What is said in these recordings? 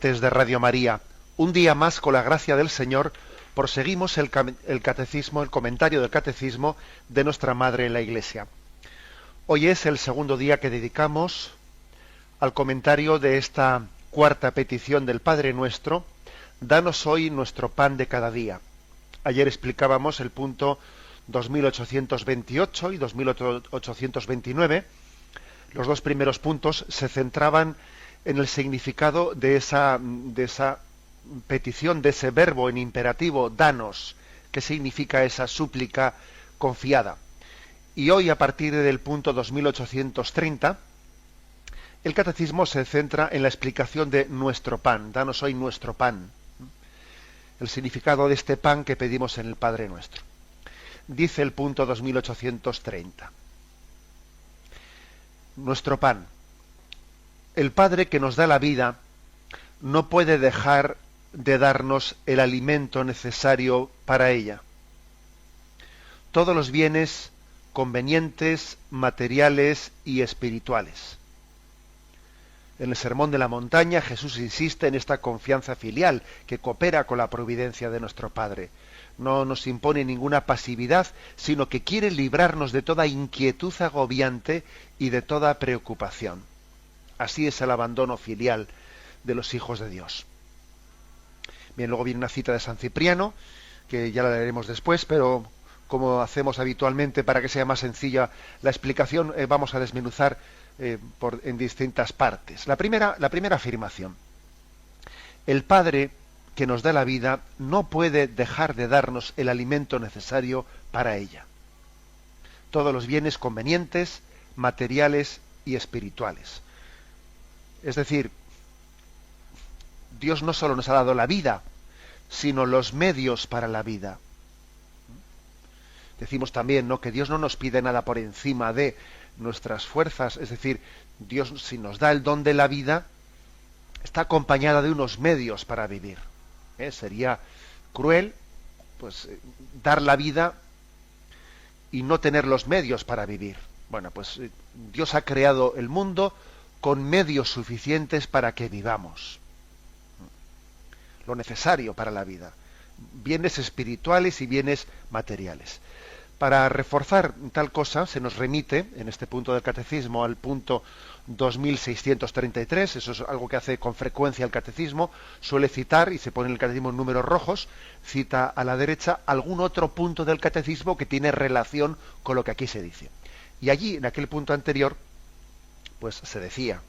Desde Radio María, un día más con la gracia del Señor, proseguimos el catecismo, el comentario del catecismo de nuestra Madre en la Iglesia. Hoy es el segundo día que dedicamos al comentario de esta cuarta petición del Padre Nuestro: danos hoy nuestro pan de cada día. Ayer explicábamos el punto 2828 y 2829. Los dos primeros puntos se centraban en el significado de esa petición, de ese verbo en imperativo, danos, que significa esa súplica confiada. Y hoy, a partir del punto 2830, el catecismo se centra en la explicación de nuestro pan. Danos hoy nuestro pan. El significado de este pan que pedimos en el Padre Nuestro. Dice el punto 2830. Nuestro pan. El Padre que nos da la vida no puede dejar de darnos el alimento necesario para ella. Todos los bienes convenientes, materiales y espirituales. En el Sermón de la Montaña, Jesús insiste en esta confianza filial que coopera con la providencia de nuestro Padre. No nos impone ninguna pasividad, sino que quiere librarnos de toda inquietud agobiante y de toda preocupación. Así es el abandono filial de los hijos de Dios. Bien, luego viene una cita de San Cipriano, que ya la leeremos después, pero como hacemos habitualmente para que sea más sencilla la explicación, vamos a desmenuzar en distintas partes. La primera afirmación. El Padre que nos da la vida no puede dejar de darnos el alimento necesario para ella. Todos los bienes convenientes, materiales y espirituales. Es decir, Dios no solo nos ha dado la vida, sino los medios para la vida. Decimos también, ¿no?, que Dios no nos pide nada por encima de nuestras fuerzas. Es decir, Dios, si nos da el don de la vida, está acompañada de unos medios para vivir. Sería cruel, pues, dar la vida y no tener los medios para vivir. Bueno, pues Dios ha creado el mundo con medios suficientes para que vivamos. Lo necesario para la vida. Bienes espirituales y bienes materiales. Para reforzar tal cosa, se nos remite, en este punto del catecismo, al punto 2633, eso es algo que hace con frecuencia el catecismo, suele citar, y se pone en el catecismo en números rojos, cita a la derecha algún otro punto del catecismo que tiene relación con lo que aquí se dice. Y allí, en aquel punto anterior, pues se decía,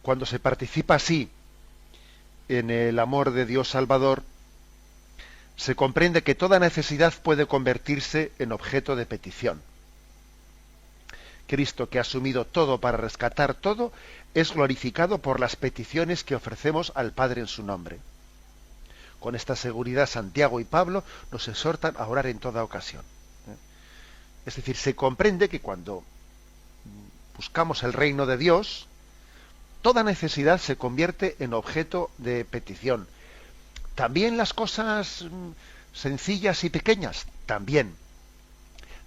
cuando se participa así en el amor de Dios Salvador, se comprende que toda necesidad puede convertirse en objeto de petición. Cristo, que ha asumido todo para rescatar todo, es glorificado por las peticiones que ofrecemos al Padre en su nombre. Con esta seguridad, Santiago y Pablo nos exhortan a orar en toda ocasión. Es decir, se comprende que cuando buscamos el reino de Dios, toda necesidad se convierte en objeto de petición. También las cosas sencillas y pequeñas, también.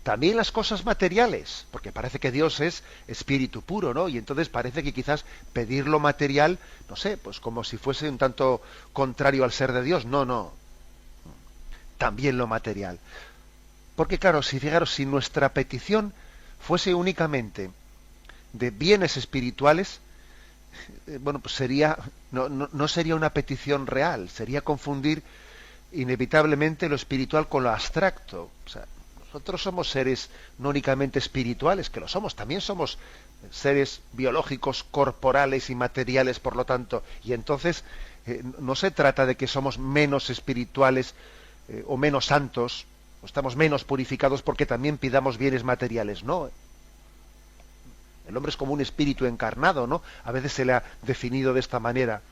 También las cosas materiales, porque parece que Dios es espíritu puro, ¿no? Y entonces parece que quizás pedir lo material, no sé, pues como si fuese un tanto contrario al ser de Dios. No. También lo material. Porque claro, fijaros, si nuestra petición fuese únicamente de bienes espirituales, bueno, pues no sería una petición real, sería confundir inevitablemente lo espiritual con lo abstracto. O sea, nosotros somos seres no únicamente espirituales, que lo somos, también somos seres biológicos, corporales y materiales, por lo tanto, y entonces no se trata de que somos menos espirituales o menos santos, o estamos menos purificados porque también pidamos bienes materiales, no. El hombre es como un espíritu encarnado, ¿no? A veces se le ha definido de esta manera.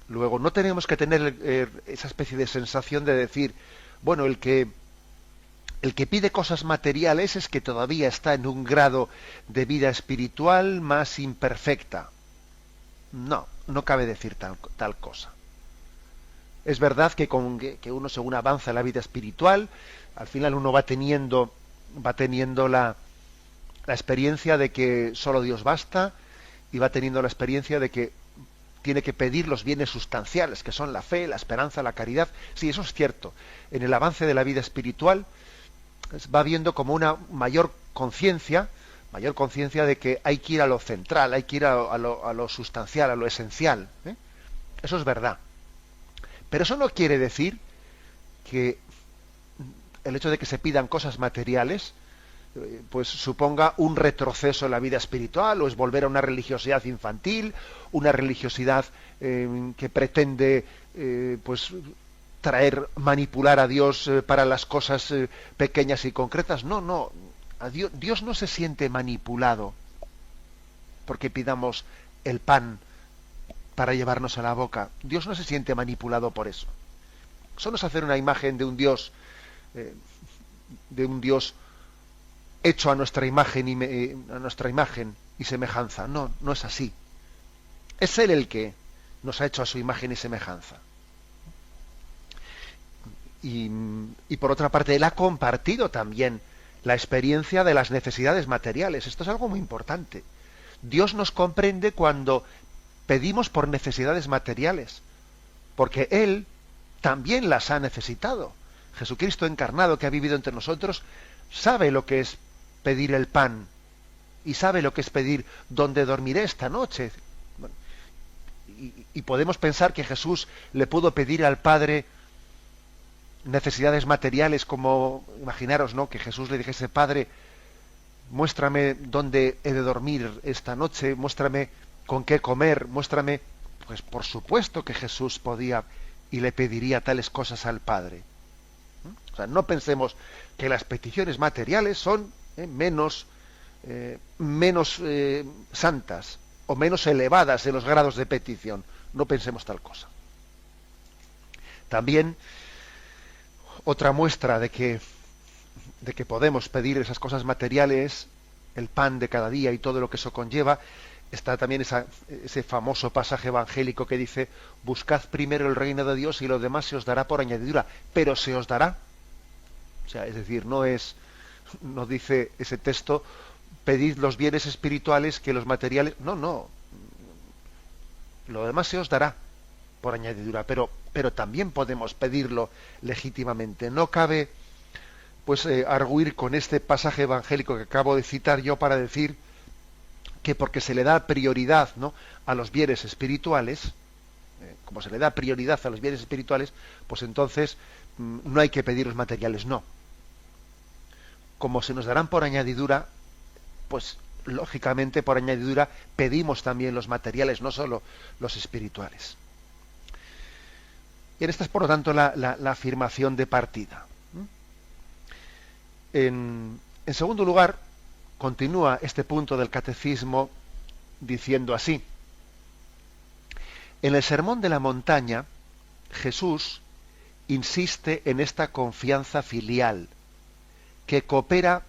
Luego, no tenemos que tener esa especie de sensación de decir, bueno, el que pide cosas materiales es que todavía está en un grado de vida espiritual más imperfecta. No cabe decir tal cosa. Es verdad que uno, según avanza en la vida espiritual, al final uno va teniendo la experiencia de que solo Dios basta, y va teniendo la experiencia de que tiene que pedir los bienes sustanciales, que son la fe, la esperanza, la caridad. Sí, eso es cierto. En el avance de la vida espiritual va habiendo como una mayor conciencia de que hay que ir a lo central, hay que ir a lo sustancial, a lo esencial. Eso es verdad. Pero eso no quiere decir que el hecho de que se pidan cosas materiales pues suponga un retroceso en la vida espiritual, o es volver a una religiosidad infantil, una religiosidad que pretende pues manipular a Dios para las cosas pequeñas y concretas. No, Dios no se siente manipulado porque pidamos el pan para llevarnos a la boca. Dios no se siente manipulado por eso. Eso no es hacer una imagen de un Dios hecho a nuestra imagen y semejanza. No es así. Es Él el que nos ha hecho a su imagen y semejanza. Y por otra parte, Él ha compartido también la experiencia de las necesidades materiales. Esto es algo muy importante. Dios nos comprende cuando pedimos por necesidades materiales, porque Él también las ha necesitado. Jesucristo encarnado, que ha vivido entre nosotros, sabe lo que es pedir el pan y sabe lo que es pedir dónde dormiré esta noche. Bueno, y podemos pensar que Jesús le pudo pedir al Padre necesidades materiales, como, imaginaros, ¿no?, que Jesús le dijese: Padre, muéstrame dónde he de dormir esta noche, muéstrame con qué comer, muéstrame. Pues por supuesto que Jesús podía y le pediría tales cosas al Padre. O sea, no pensemos que las peticiones materiales son menos santas o menos elevadas en los grados de petición. No pensemos tal cosa. También otra muestra de que podemos pedir esas cosas materiales, el pan de cada día y todo lo que eso conlleva, está también ese famoso pasaje evangélico que dice: buscad primero el reino de Dios y lo demás se os dará por añadidura, pero se os dará. O sea, es decir, no dice ese texto: pedid los bienes espirituales que los materiales. No. Lo demás se os dará por añadidura, pero también podemos pedirlo legítimamente. No cabe pues arguir con este pasaje evangélico que acabo de citar yo para decir que porque se le da prioridad, ¿no?, a los bienes espirituales, como se le da prioridad a los bienes espirituales, pues entonces no hay que pedir los materiales. No. Como se nos darán por añadidura, pues lógicamente por añadidura pedimos también los materiales, no solo los espirituales. Y esta es, por lo tanto, la afirmación de partida. En segundo lugar, continúa este punto del catecismo diciendo así: en el Sermón de la Montaña, Jesús insiste en esta confianza filial que coopera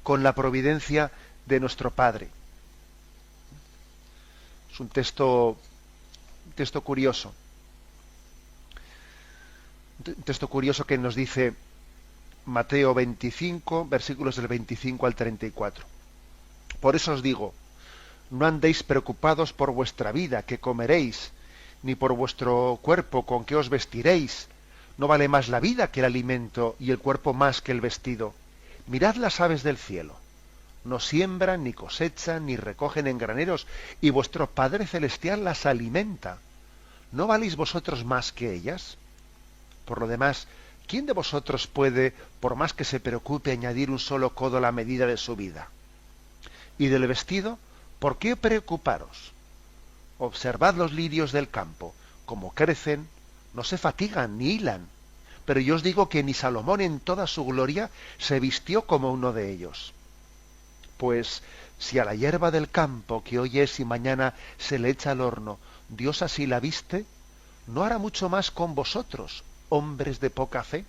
con la providencia de nuestro Padre. Es un texto curioso. Un texto curioso que nos dice Mateo 25, versículos del 25 al 34. Por eso os digo, no andéis preocupados por vuestra vida, qué comeréis, ni por vuestro cuerpo, con qué os vestiréis. ¿No vale más la vida que el alimento y el cuerpo más que el vestido? Mirad las aves del cielo. No siembran, ni cosechan, ni recogen en graneros, y vuestro Padre Celestial las alimenta. ¿No valéis vosotros más que ellas? Por lo demás, ¿quién de vosotros puede, por más que se preocupe, añadir un solo codo a la medida de su vida? Y del vestido, ¿por qué preocuparos? Observad los lirios del campo, como crecen, no se fatigan ni hilan. Pero yo os digo que ni Salomón en toda su gloria se vistió como uno de ellos. Pues si a la hierba del campo, que hoy es y mañana se le echa al horno, Dios así la viste, ¿no hará mucho más con vosotros, hombres de poca fe?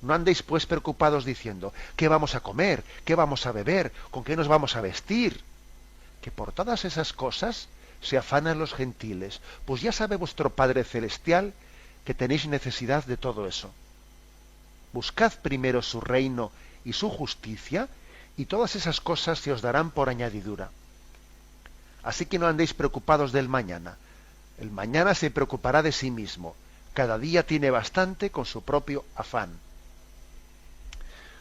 No andéis pues preocupados diciendo: ¿qué vamos a comer? ¿Qué vamos a beber? ¿Con qué nos vamos a vestir? Que por todas esas cosas se afanan los gentiles, pues ya sabe vuestro Padre Celestial que tenéis necesidad de todo eso. Buscad primero su reino y su justicia, y todas esas cosas se os darán por añadidura. Así que no andéis preocupados del mañana. El mañana se preocupará de sí mismo. Cada día tiene bastante con su propio afán.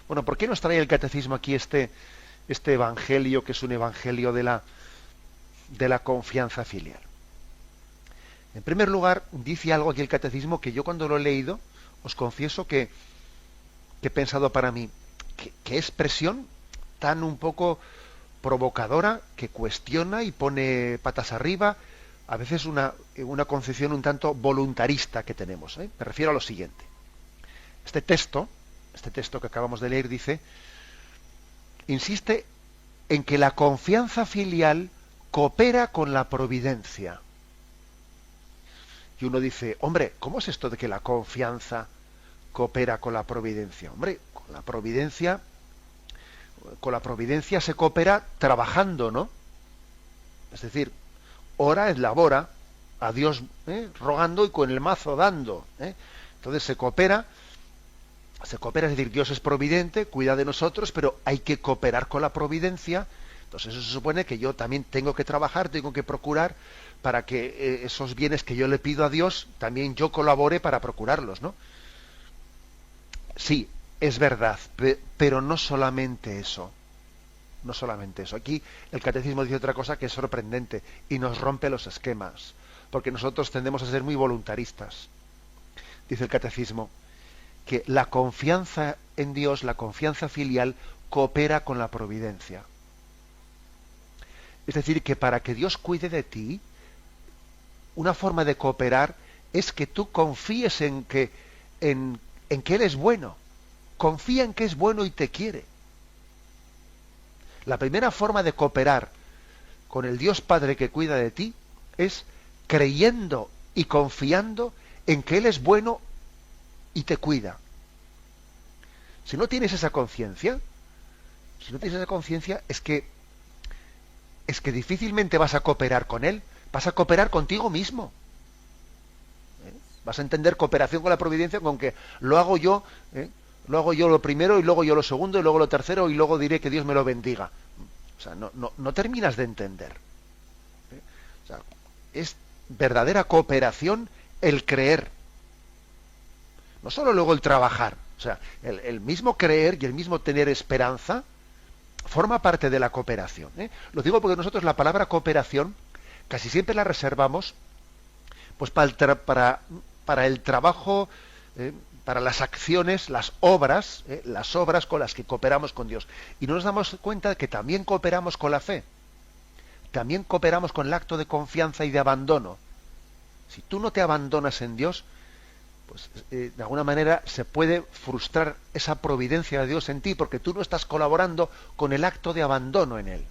Bueno, ¿por qué nos trae el catecismo aquí este evangelio, que es un evangelio de la confianza filial? En primer lugar, dice algo aquí el catecismo que yo cuando lo he leído, os confieso que he pensado para mí, qué expresión tan un poco provocadora, que cuestiona y pone patas arriba, a veces una concepción un tanto voluntarista que tenemos, ¿eh? Me refiero a lo siguiente. Este texto que acabamos de leer dice, insiste en que la confianza filial coopera con la providencia. Y uno dice, hombre, ¿cómo es esto de que la confianza coopera con la providencia? Hombre, con la providencia se coopera trabajando, ¿no? Es decir, ora es labora, a Dios rogando y con el mazo dando. Entonces se coopera, es decir, Dios es providente, cuida de nosotros, pero hay que cooperar con la providencia. Entonces eso se supone que yo también tengo que trabajar, tengo que procurar para que esos bienes que yo le pido a Dios, también yo colabore para procurarlos, ¿no? Sí, es verdad, pero no solamente eso. No solamente eso. Aquí el catecismo dice otra cosa que es sorprendente y nos rompe los esquemas, porque nosotros tendemos a ser muy voluntaristas. Dice el catecismo que la confianza en Dios, la confianza filial, coopera con la providencia. Es decir, que para que Dios cuide de ti, una forma de cooperar es que tú confíes en que Él es bueno. Confía en que es bueno y te quiere. La primera forma de cooperar con el Dios Padre que cuida de ti es creyendo y confiando en que Él es bueno y te cuida. Si no tienes esa conciencia, es que difícilmente vas a cooperar con Él, vas a cooperar contigo mismo. Vas a entender cooperación con la providencia con que lo hago yo lo primero y luego yo lo segundo y luego lo tercero y luego diré que Dios me lo bendiga. O sea, no terminas de entender. O sea, es verdadera cooperación el creer. No solo luego el trabajar. O sea, el mismo creer y el mismo tener esperanza forma parte de la cooperación. Lo digo porque nosotros la palabra cooperación casi siempre la reservamos pues para el trabajo, para las acciones, las obras con las que cooperamos con Dios. Y no nos damos cuenta de que también cooperamos con la fe. También cooperamos con el acto de confianza y de abandono. Si tú no te abandonas en Dios, pues de alguna manera se puede frustrar esa providencia de Dios en ti, porque tú no estás colaborando con el acto de abandono en Él.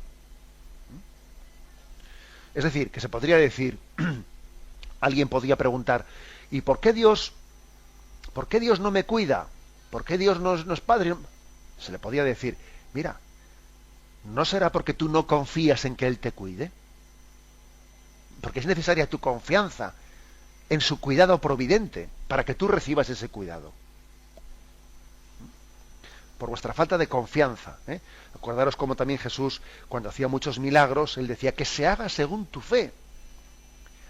Es decir, que se podría decir, alguien podría preguntar, ¿y por qué Dios no me cuida? ¿Por qué Dios no es padre? Se le podía decir, mira, ¿no será porque tú no confías en que Él te cuide? Porque es necesaria tu confianza en su cuidado providente para que tú recibas ese cuidado. Por vuestra falta de confianza. Acordaros como también Jesús, cuando hacía muchos milagros, Él decía, que se haga según tu fe.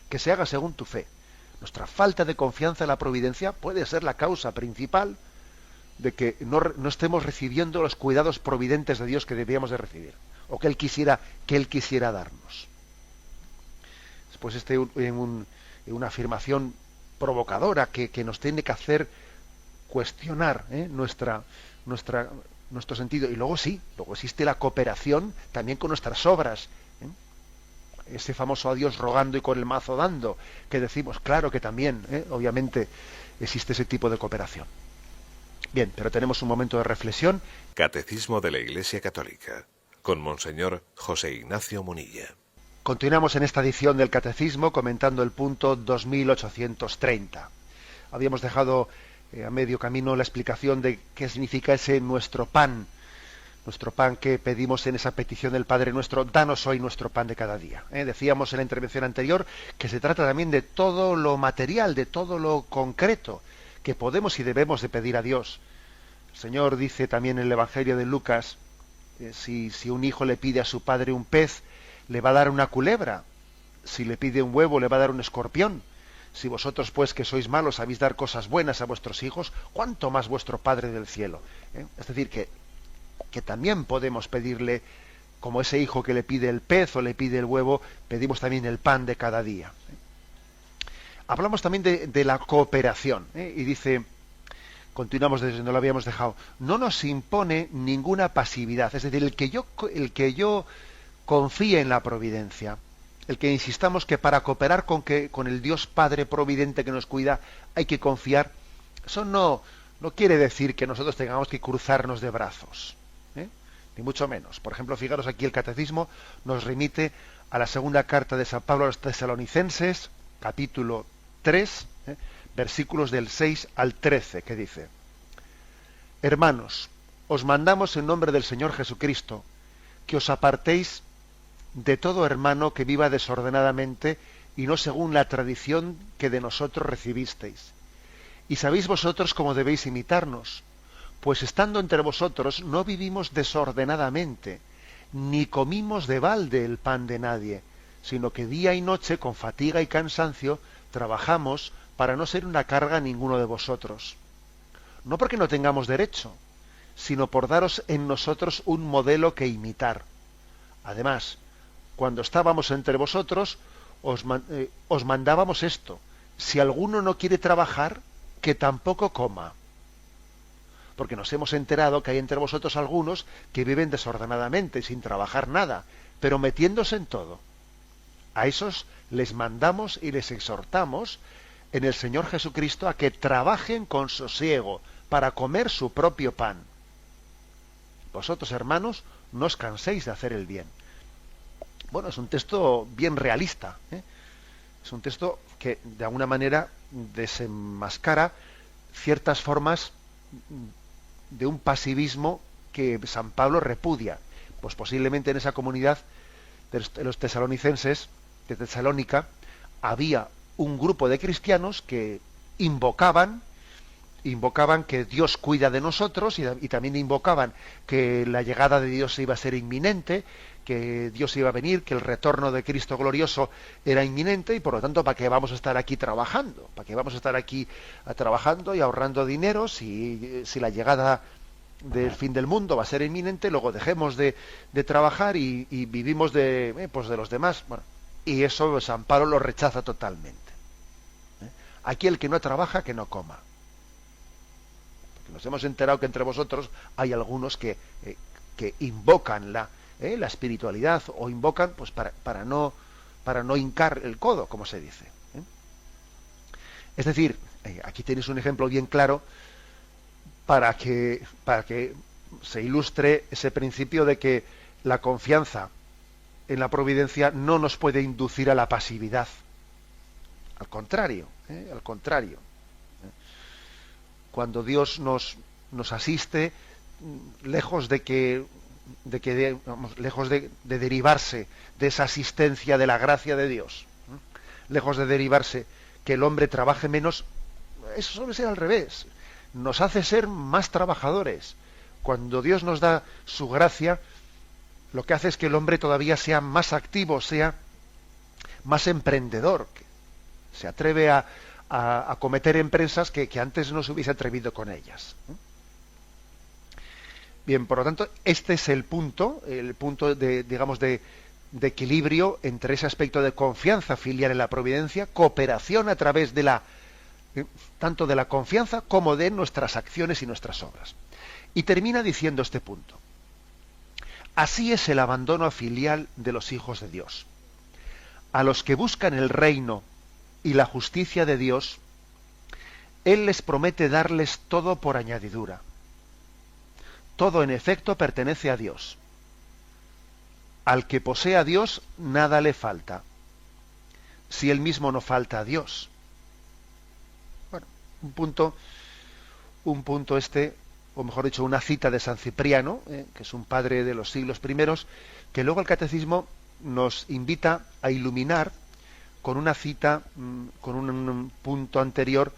Que se haga según tu fe. Nuestra falta de confianza en la providencia puede ser la causa principal de que no estemos recibiendo los cuidados providentes de Dios que debíamos de recibir, o que Él quisiera darnos. Después una afirmación provocadora que nos tiene que hacer cuestionar nuestro sentido. Y luego existe la cooperación también con nuestras obras. Ese famoso a Dios rogando y con el mazo dando, que decimos, claro que también, obviamente, existe ese tipo de cooperación. Bien, pero tenemos un momento de reflexión. Catecismo de la Iglesia Católica, con Monseñor José Ignacio Munilla. Continuamos en esta edición del Catecismo comentando el punto 2830. Habíamos dejado a medio camino la explicación de qué significa ese nuestro pan que pedimos en esa petición del Padre Nuestro, danos hoy nuestro pan de cada día. Decíamos en la intervención anterior que se trata también de todo lo material, de todo lo concreto que podemos y debemos de pedir a Dios. El Señor dice también en el Evangelio de Lucas, si un hijo le pide a su padre un pez, le va a dar una culebra. Si le pide un huevo, le va a dar un escorpión. Si vosotros, pues, que sois malos, sabéis dar cosas buenas a vuestros hijos, ¿cuánto más vuestro Padre del cielo? Es decir, que también podemos pedirle, como ese hijo que le pide el pez o le pide el huevo, pedimos también el pan de cada día. Hablamos también de la cooperación, y dice, continuamos desde donde lo habíamos dejado, no nos impone ninguna pasividad, es decir, el que yo confíe en la providencia, el que insistamos que para cooperar con el Dios Padre providente que nos cuida hay que confiar, eso no quiere decir que nosotros tengamos que cruzarnos de brazos, ni mucho menos. Por ejemplo, fijaros aquí el Catecismo nos remite a la segunda carta de San Pablo a los Tesalonicenses, capítulo 3, versículos del 6 al 13, que dice: Hermanos, os mandamos en nombre del Señor Jesucristo que os apartéis de todo hermano que viva desordenadamente y no según la tradición que de nosotros recibisteis. Y sabéis vosotros cómo debéis imitarnos, pues estando entre vosotros no vivimos desordenadamente, ni comimos de balde el pan de nadie, sino que día y noche con fatiga y cansancio trabajamos para no ser una carga a ninguno de vosotros. No porque no tengamos derecho, sino por daros en nosotros un modelo que imitar. Además, cuando estábamos entre vosotros, os mandábamos esto: si alguno no quiere trabajar, que tampoco coma. Porque nos hemos enterado que hay entre vosotros algunos que viven desordenadamente, sin trabajar nada, pero metiéndose en todo. A esos les mandamos y les exhortamos en el Señor Jesucristo a que trabajen con sosiego para comer su propio pan. Vosotros, hermanos, no os canséis de hacer el bien. Bueno, es un texto bien realista, Es un texto que de alguna manera desenmascara ciertas formas de un pasivismo que San Pablo repudia. Pues posiblemente en esa comunidad de los tesalonicenses, de Tesalónica, había un grupo de cristianos que invocaban que Dios cuida de nosotros, y también invocaban que la llegada de Dios iba a ser inminente, que Dios iba a venir, que el retorno de Cristo glorioso era inminente, y por lo tanto, ¿para qué vamos a estar aquí trabajando? ¿Para qué vamos a estar aquí trabajando y ahorrando dinero si la llegada del fin del mundo va a ser inminente? Luego dejemos de trabajar y vivimos de los demás. Bueno, y eso San Pablo lo rechaza totalmente. Aquí el que no trabaja, que no coma. Porque nos hemos enterado que entre vosotros hay algunos que invocan la espiritualidad, o invocan pues para no hincar el codo, como se dice. Es decir, aquí tenéis un ejemplo bien claro para que se ilustre ese principio de que la confianza en la providencia no nos puede inducir a la pasividad. Al contrario. Cuando Dios nos asiste, lejos de derivarse de esa asistencia de la gracia de Dios, lejos de derivarse que el hombre trabaje menos, eso suele ser al revés. Nos hace ser más trabajadores. Cuando Dios nos da su gracia, lo que hace es que el hombre todavía sea más activo, sea más emprendedor, se atreve a cometer empresas que antes no se hubiese atrevido con ellas. Bien, por lo tanto, este es el punto de equilibrio entre ese aspecto de confianza filial en la providencia, cooperación a través de tanto de la confianza como de nuestras acciones y nuestras obras. Y termina diciendo este punto: así es el abandono filial de los hijos de Dios. A los que buscan el reino y la justicia de Dios, Él les promete darles todo por añadidura. Todo, en efecto, pertenece a Dios. Al que posee a Dios, nada le falta, si él mismo no falta a Dios. Bueno, un punto este, o mejor dicho, una cita de San Cipriano, que es un padre de los siglos primeros, que luego el Catecismo nos invita a iluminar con una cita, con un punto anterior,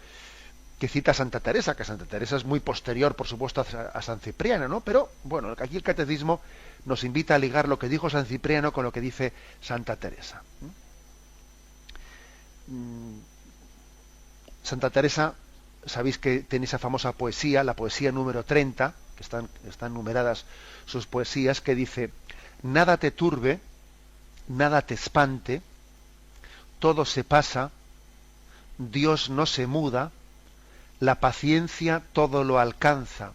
que cita a Santa Teresa, que Santa Teresa es muy posterior, por supuesto, a San Cipriano, ¿no? Pero, bueno, aquí el catecismo nos invita a ligar lo que dijo San Cipriano con lo que dice Santa Teresa. Santa Teresa, sabéis que tiene esa famosa poesía, la poesía número 30, que están numeradas sus poesías, que dice: nada te turbe, nada te espante, todo se pasa, Dios no se muda, la paciencia todo lo alcanza.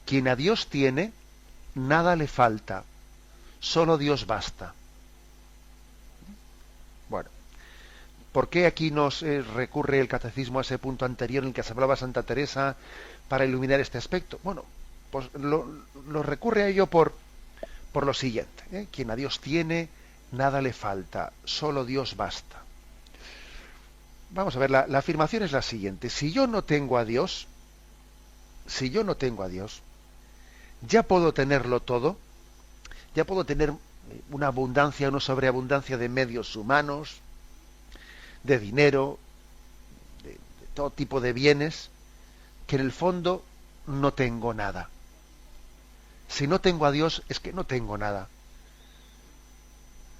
Quien a Dios tiene, nada le falta, solo Dios basta. Bueno, ¿por qué aquí nos recurre el catecismo a ese punto anterior en el que se hablaba Santa Teresa para iluminar este aspecto? Bueno, pues lo recurre a ello por lo siguiente, ¿eh? Quien a Dios tiene, nada le falta, solo Dios basta. Vamos a ver, la afirmación es la siguiente: si yo no tengo a Dios, ya puedo tenerlo todo, ya puedo tener una abundancia, una sobreabundancia de medios humanos, de dinero, de todo tipo de bienes, que en el fondo no tengo nada. Si no tengo a Dios, es que no tengo nada.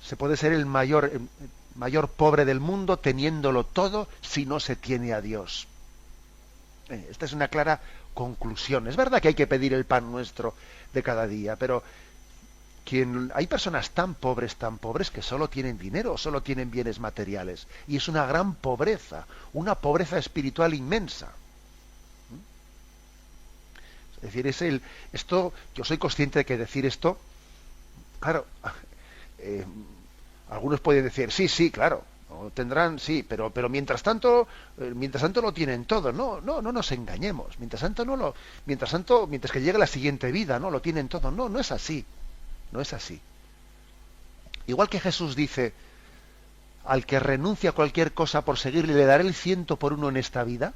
Se puede ser el mayor pobre del mundo teniéndolo todo si no se tiene a Dios. Esta es una clara conclusión. Es verdad que hay que pedir el pan nuestro de cada día, pero hay personas tan pobres que solo tienen dinero, solo tienen bienes materiales, y es una gran pobreza, una pobreza espiritual inmensa. Es decir, esto, yo soy consciente de que decir esto, claro, algunos pueden decir, sí, claro, tendrán, sí, pero mientras tanto lo tienen todo. No nos engañemos. Mientras que llegue la siguiente vida, no lo tienen todo. No es así. No es así. Igual que Jesús dice: al que renuncia a cualquier cosa por seguirle, le daré el 100 por uno en esta vida.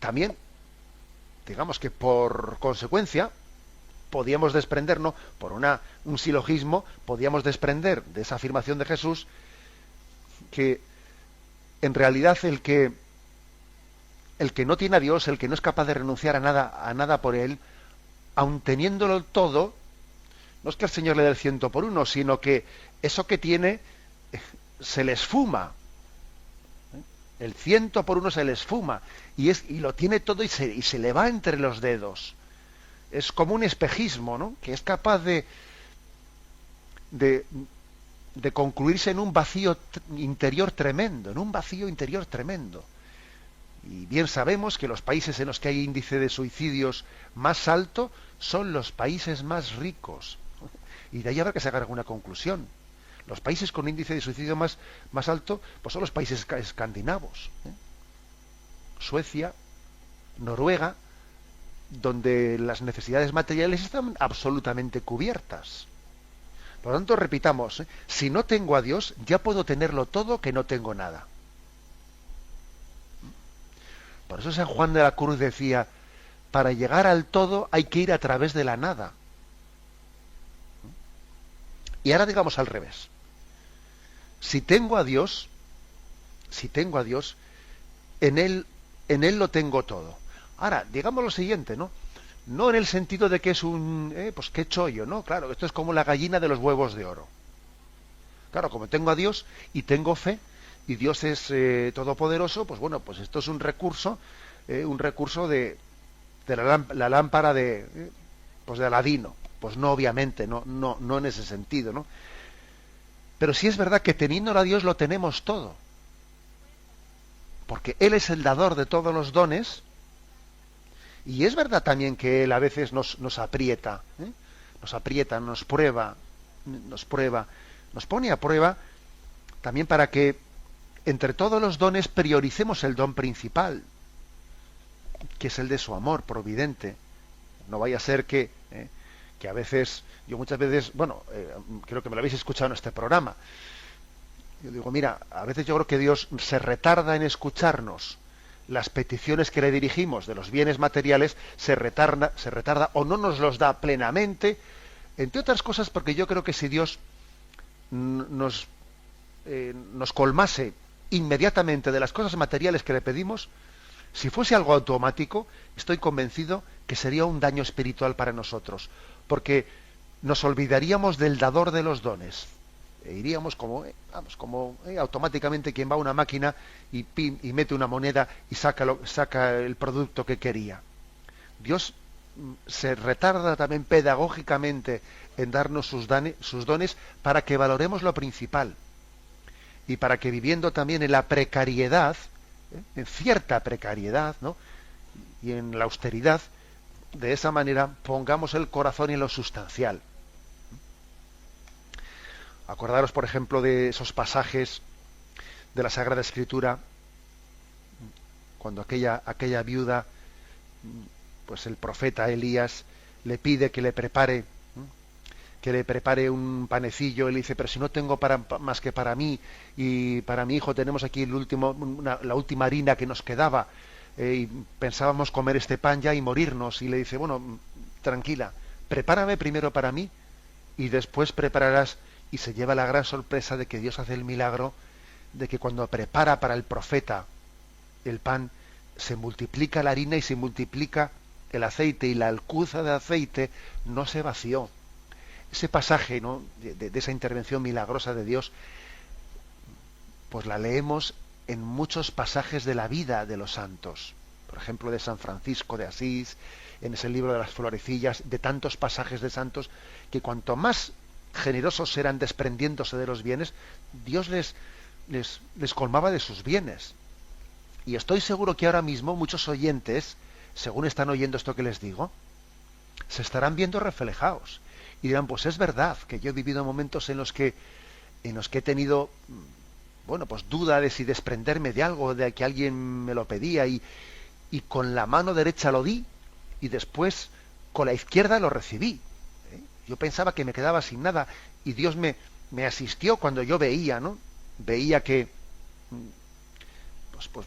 También, digamos que por consecuencia, podíamos desprendernos, por un silogismo, podíamos desprender de esa afirmación de Jesús que en realidad el que no tiene a Dios, el que no es capaz de renunciar a nada por él, aun teniéndolo todo, no es que el Señor le dé el 100 por uno, sino que eso que tiene se le esfuma. El 100 por uno se le esfuma y lo tiene todo y se le va entre los dedos. Es como un espejismo, ¿no? Que es capaz de concluirse en un vacío interior tremendo, Y bien sabemos que los países en los que hay índice de suicidios más alto son los países más ricos. Y de ahí habrá que sacar alguna conclusión. Los países con índice de suicidio más alto, pues son los países escandinavos. Suecia, Noruega, donde las necesidades materiales están absolutamente cubiertas. Por lo tanto, repitamos, si no tengo a Dios, ya puedo tenerlo todo que no tengo nada. Por eso San Juan de la Cruz decía: para llegar al todo hay que ir a través de la nada. Y ahora digamos al revés. Si tengo a Dios, en él lo tengo todo. Ahora, digamos lo siguiente, ¿no? No en el sentido de que es pues qué chollo, ¿no? Claro, esto es como la gallina de los huevos de oro. Claro, como tengo a Dios y tengo fe, y Dios es todopoderoso, pues bueno, pues esto es un recurso de la lámpara de Aladino. Pues no, obviamente, no en ese sentido, ¿no? Pero sí es verdad que teniéndolo a Dios lo tenemos todo. Porque Él es el dador de todos los dones. Y es verdad también que Él a veces nos aprieta, nos prueba, nos pone a prueba también para que entre todos los dones prioricemos el don principal, que es el de su amor providente. No vaya a ser que a veces, yo muchas veces, creo que me lo habéis escuchado en este programa, yo digo, mira, a veces yo creo que Dios se retarda en escucharnos las peticiones que le dirigimos de los bienes materiales, se retarda o no nos los da plenamente, entre otras cosas porque yo creo que si Dios nos colmase inmediatamente de las cosas materiales que le pedimos, si fuese algo automático, estoy convencido que sería un daño espiritual para nosotros, porque nos olvidaríamos del dador de los dones. E iríamos como automáticamente quien va a una máquina y mete una moneda y saca el producto que quería. Dios se retarda también pedagógicamente en darnos sus dones para que valoremos lo principal y para que, viviendo también en la precariedad, en cierta precariedad, ¿no?, y en la austeridad, de esa manera pongamos el corazón en lo sustancial. Acordaros, por ejemplo, de esos pasajes de la Sagrada Escritura, cuando aquella viuda, pues el profeta Elías le pide que le prepare un panecillo. Él dice: pero si no tengo más que para mí y para mi hijo, tenemos aquí la última harina que nos quedaba, y pensábamos comer este pan ya y morirnos. Y le dice: bueno, tranquila, prepárame primero para mí y después prepararás. Y se lleva la gran sorpresa de que Dios hace el milagro de que cuando prepara para el profeta el pan, se multiplica la harina y se multiplica el aceite, y la alcuza de aceite no se vació. Ese pasaje, ¿no?, de esa intervención milagrosa de Dios, pues la leemos en muchos pasajes de la vida de los santos. Por ejemplo, de San Francisco de Asís, en ese libro de las florecillas, de tantos pasajes de santos, que cuanto más generosos eran desprendiéndose de los bienes, Dios les colmaba de sus bienes. Y estoy seguro que ahora mismo muchos oyentes, según están oyendo esto que les digo, se estarán viendo reflejados y dirán: pues es verdad que yo he vivido momentos en los que he tenido, bueno, pues duda de si desprenderme de algo, de que alguien me lo pedía, y con la mano derecha lo di y después con la izquierda lo recibí. Yo pensaba que me quedaba sin nada y Dios me asistió cuando yo veía, ¿no? Veía que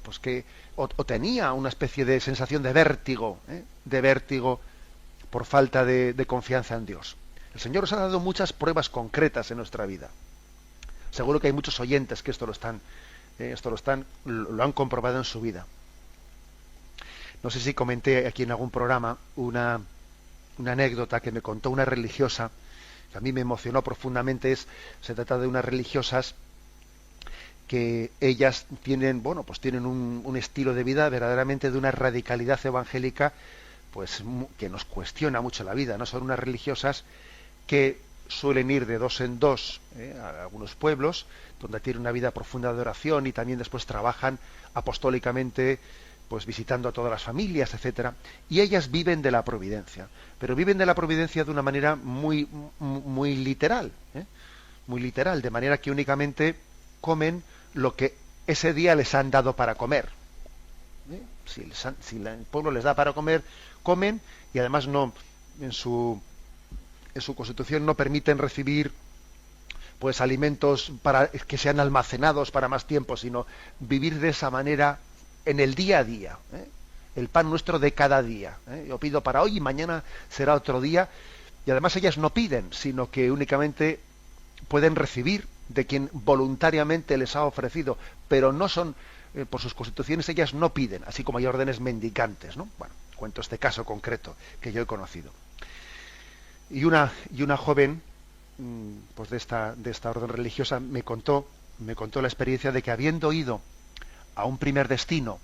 pues que o tenía una especie de sensación de vértigo por falta de confianza en Dios. El Señor os ha dado muchas pruebas concretas en nuestra vida. Seguro que hay muchos oyentes que lo han comprobado en su vida. No sé si comenté aquí en algún programa una anécdota que me contó una religiosa, que a mí me emocionó profundamente. Se trata de unas religiosas que ellas tienen un estilo de vida verdaderamente de una radicalidad evangélica, pues que nos cuestiona mucho la vida, ¿no? Son unas religiosas que suelen ir de dos en dos a algunos pueblos donde tienen una vida profunda de oración, y también después trabajan apostólicamente, pues visitando a todas las familias, etcétera. Y ellas viven de la providencia, pero viven de la providencia de una manera muy literal, muy literal, de manera que únicamente comen lo que ese día les han dado para comer. Si el pueblo les da para comer, comen, y además no, en su constitución no permiten recibir pues alimentos para que sean almacenados para más tiempo, sino vivir de esa manera en el día a día, el pan nuestro de cada día. Yo pido para hoy y mañana será otro día. Y además ellas no piden, sino que únicamente pueden recibir de quien voluntariamente les ha ofrecido, pero no son, por sus constituciones, ellas no piden, así como hay órdenes mendicantes, ¿no? Bueno, cuento este caso concreto que yo he conocido. Y una joven, pues de esta orden religiosa, me contó la experiencia de que, habiendo ido a un primer destino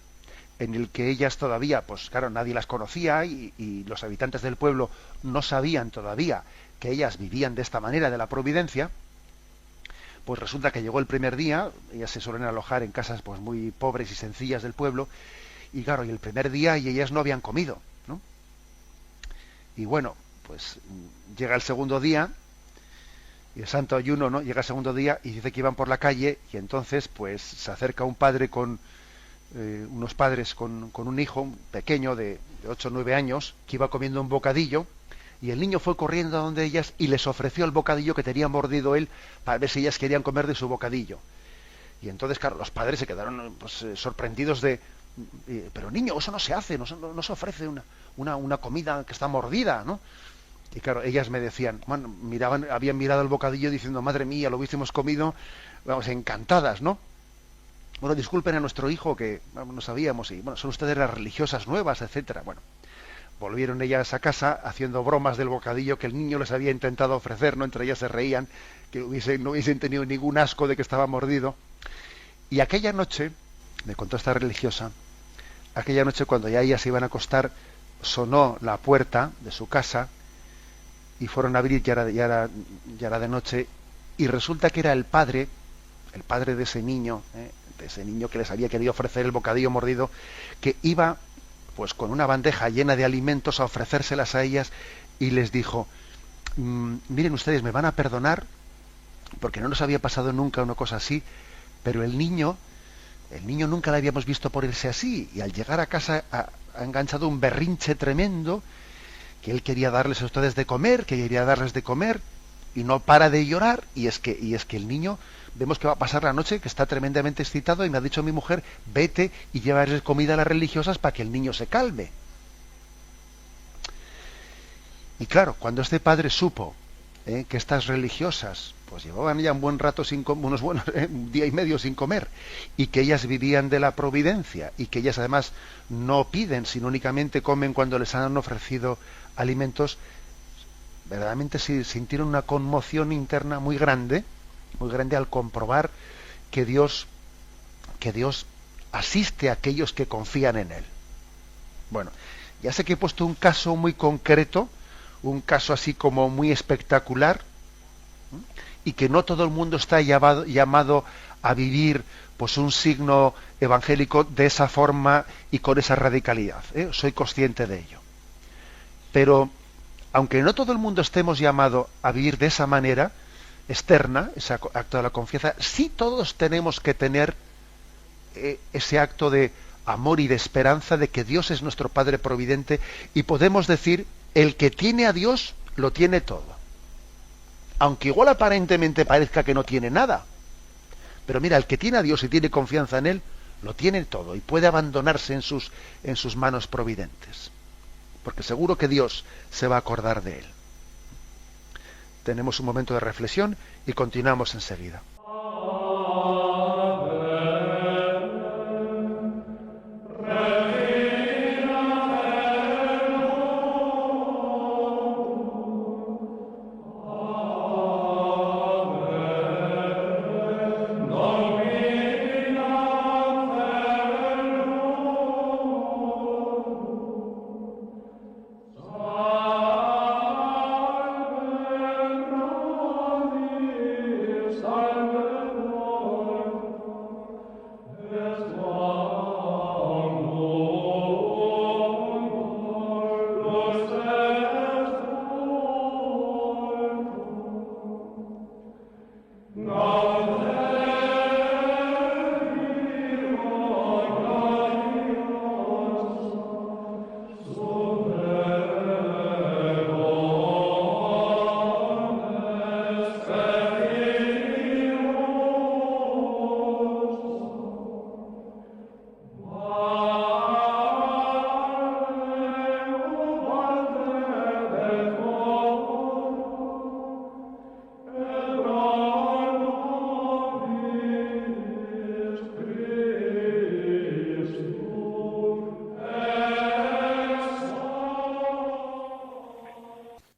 en el que ellas todavía, pues claro, nadie las conocía, y los habitantes del pueblo no sabían todavía que ellas vivían de esta manera de la providencia, pues resulta que llegó el primer día. Ellas se suelen alojar en casas pues muy pobres y sencillas del pueblo, y claro, y el primer día y ellas no habían comido, ¿no? Y bueno, pues llega el segundo día, y el santo ayuno, ¿no? Llega el segundo día y dice que iban por la calle, y entonces pues se acerca un padre unos padres con un hijo pequeño de 8 o 9 años, que iba comiendo un bocadillo, y el niño fue corriendo a donde ellas y les ofreció el bocadillo que tenía mordido él, para ver si ellas querían comer de su bocadillo. Y entonces, claro, los padres se quedaron pues, sorprendidos pero niño, eso no se hace, no se ofrece una comida que está mordida, ¿no? Y claro, ellas me decían, bueno, habían mirado el bocadillo diciendo: madre mía, lo hubiésemos comido, vamos, encantadas, ¿no? bueno, disculpen a nuestro hijo que no sabíamos, y bueno, son ustedes las religiosas nuevas, etcétera. Bueno, volvieron ellas a casa haciendo bromas del bocadillo que el niño les había intentado ofrecer, ¿no? Entre ellas se reían, que no hubiesen tenido ningún asco de que estaba mordido. Y aquella noche, me contó esta religiosa, aquella noche cuando ya ellas se iban a acostar, sonó la puerta de su casa y fueron a abrir, ya era de noche, y resulta que era el padre de ese niño, que les había querido ofrecer el bocadillo mordido, que iba pues con una bandeja llena de alimentos a ofrecérselas a ellas, y les dijo: miren ustedes, me van a perdonar porque no nos había pasado nunca una cosa así, pero el niño nunca le habíamos visto ponerse así, y al llegar a casa ha enganchado un berrinche tremendo, que él quería darles a ustedes de comer, que quería darles de comer, y no para de llorar, y es que el niño, vemos que va a pasar la noche, que está tremendamente excitado, y me ha dicho mi mujer: vete y llévales comida a las religiosas para que el niño se calme. Y claro, cuando este padre supo que estas religiosas pues llevaban ya un buen rato un día y medio sin comer, y que ellas vivían de la providencia, y que ellas además no piden, sino únicamente comen cuando les han ofrecido alimentos, verdaderamente sintieron una conmoción interna muy grande al comprobar que Dios asiste a aquellos que confían en Él. Bueno, ya sé que he puesto un caso muy concreto, un caso así como muy espectacular, y que no todo el mundo está llamado a vivir pues un signo evangélico de esa forma y con esa radicalidad, soy consciente de ello. Pero aunque no todo el mundo estemos llamados a vivir de esa manera externa, ese acto de la confianza, sí todos tenemos que tener ese acto de amor y de esperanza de que Dios es nuestro Padre Providente, y podemos decir: el que tiene a Dios lo tiene todo. Aunque igual aparentemente parezca que no tiene nada, pero mira, el que tiene a Dios y tiene confianza en Él, lo tiene todo y puede abandonarse en sus manos providentes, porque seguro que Dios se va a acordar de él. Tenemos un momento de reflexión y continuamos enseguida.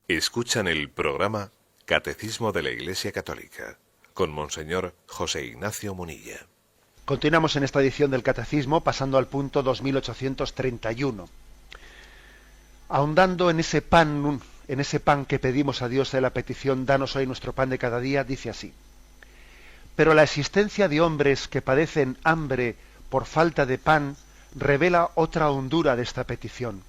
Escuchan el programa Catecismo de la Iglesia Católica con Monseñor José Ignacio Munilla. Continuamos en esta edición del Catecismo, pasando al punto 2831. Ahondando en ese pan que pedimos a Dios de la petición: danos hoy nuestro pan de cada día, dice así: pero la existencia de hombres que padecen hambre por falta de pan revela otra hondura de esta petición.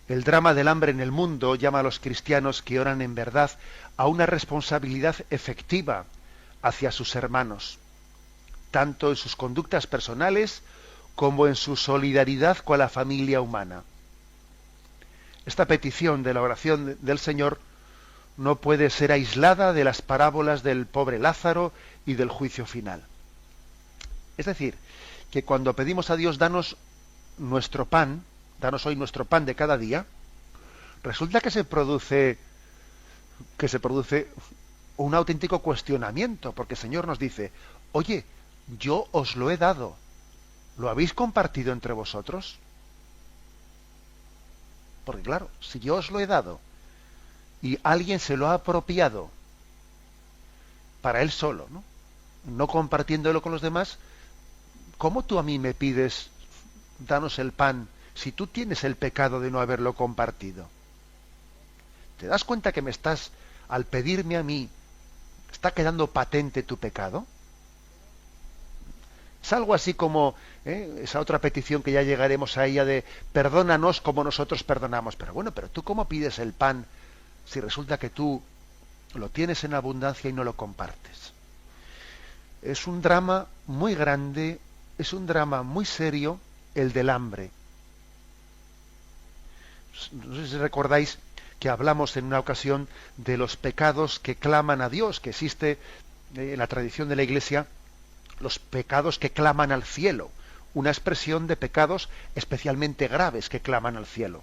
El drama del hambre en el mundo llama a los cristianos que oran en verdad a una responsabilidad efectiva hacia sus hermanos, tanto en sus conductas personales como en su solidaridad con la familia humana. Esta petición de la oración del Señor no puede ser aislada de las parábolas del pobre Lázaro y del juicio final. Es decir, que cuando pedimos a Dios: danos nuestro pan, danos hoy nuestro pan de cada día, resulta que se produce un auténtico cuestionamiento, porque el Señor nos dice: oye, yo os lo he dado. ¿Lo habéis compartido entre vosotros? Porque claro, si yo os lo he dado y alguien se lo ha apropiado para él solo, ¿no? No compartiéndolo con los demás, ¿cómo tú a mí me pides danos el pan si tú tienes el pecado de no haberlo compartido? ¿Te das cuenta que al pedirme a mí, está quedando patente tu pecado? Es algo así como esa otra petición que ya llegaremos a ella de perdónanos como nosotros perdonamos. Pero bueno, pero tú ¿cómo pides el pan si resulta que tú lo tienes en abundancia y no lo compartes? Es un drama muy grande, es un drama muy serio el del hambre. No sé si recordáis que hablamos en una ocasión de los pecados que claman a Dios, que existe en la tradición de la Iglesia, los pecados que claman al cielo, una expresión de pecados especialmente graves que claman al cielo.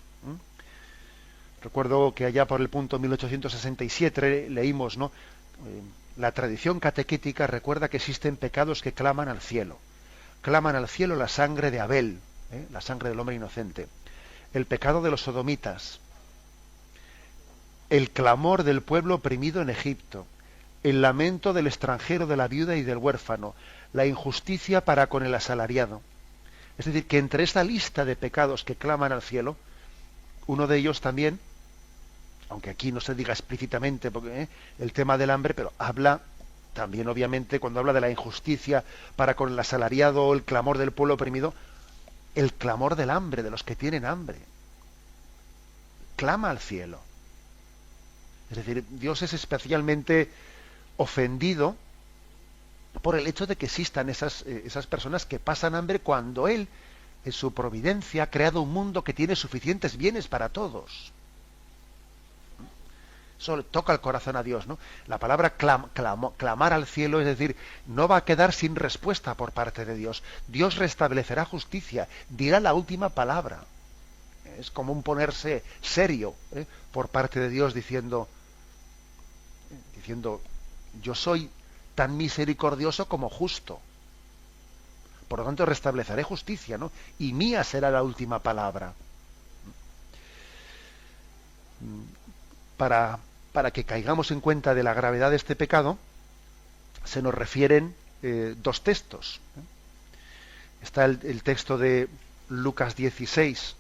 Recuerdo que allá por el punto 1867 leímos, ¿no? La tradición catequética recuerda que existen pecados que claman al cielo. Claman al cielo la sangre de Abel, la sangre del hombre inocente, el pecado de los sodomitas, el clamor del pueblo oprimido en Egipto, el lamento del extranjero, de la viuda y del huérfano, la injusticia para con el asalariado. Es decir, que entre esta lista de pecados que claman al cielo, uno de ellos también, aunque aquí no se diga explícitamente porque, el tema del hambre, pero habla también obviamente cuando habla de la injusticia para con el asalariado o el clamor del pueblo oprimido, el clamor del hambre, de los que tienen hambre. Clama al cielo. Es decir, Dios es especialmente ofendido por el hecho de que existan esas personas que pasan hambre cuando Él, en su providencia, ha creado un mundo que tiene suficientes bienes para todos. Eso le toca el corazón a Dios, ¿no? La palabra clamar al cielo, es decir, no va a quedar sin respuesta por parte de Dios. Dios restablecerá justicia, dirá la última palabra. Es como un ponerse serio por parte de Dios diciendo, yo soy tan misericordioso como justo. Por lo tanto, restableceré justicia, ¿no? Y mía será la última palabra. Para que caigamos en cuenta de la gravedad de este pecado, se nos refieren dos textos. Está el texto de Lucas 16,